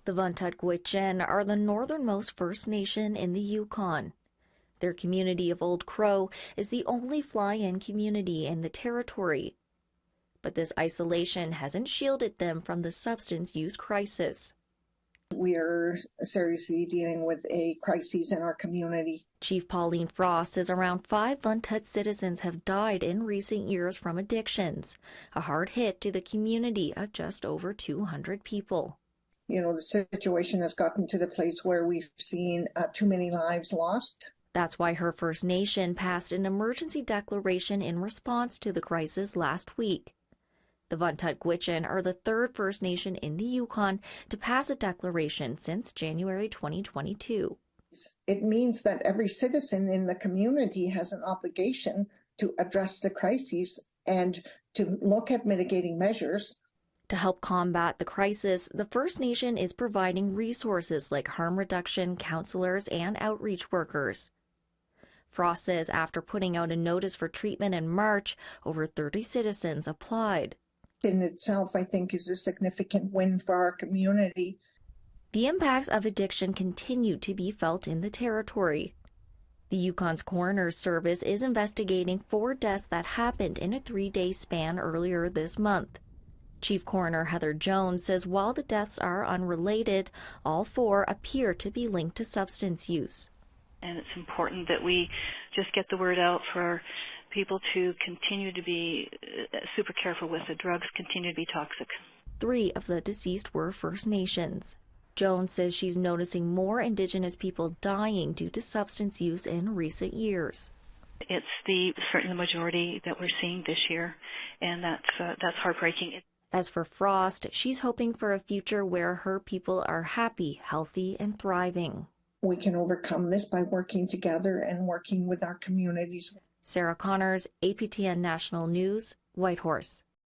The Vuntut Gwitchin are the northernmost First Nation in the Yukon. Their community of Old Crow is the only fly-in community in the territory. But this isolation hasn't shielded them from the substance use crisis. We are seriously dealing with a crisis in our community. Chief Pauline Frost says around 5 Vuntut citizens have died in recent years from addictions, a hard hit to the community of just over 200 people. You know, the situation has gotten to the place where we've seen too many lives lost. That's why her First Nation passed an emergency declaration in response to the crisis last week. The Vuntut Gwitchin are the third First Nation in the Yukon to pass a declaration since January 2022. It means that every citizen in the community has an obligation to address the crises and to look at mitigating measures. To help combat the crisis, the First Nation is providing resources like harm reduction counselors and outreach workers. Frost says after putting out a notice for treatment in March, over 30 citizens applied. In itself, I think, is a significant win for our community. The impacts of addiction continue to be felt in the territory. The Yukon's coroner's service is investigating 4 deaths that happened in a 3-day span earlier this month. Chief Coroner Heather Jones says while the deaths are unrelated, all 4 appear to be linked to substance use. And it's important that we just get the word out for people to continue to be super careful with the drugs, continue to be toxic. 3 of the deceased were First Nations. Jones says she's noticing more Indigenous people dying due to substance use in recent years. It's certainly the majority that we're seeing this year, and that's heartbreaking. As for Frost, she's hoping for a future where her people are happy, healthy, and thriving. We can overcome this by working together and working with our communities. Sarah Connors, APTN National News, Whitehorse.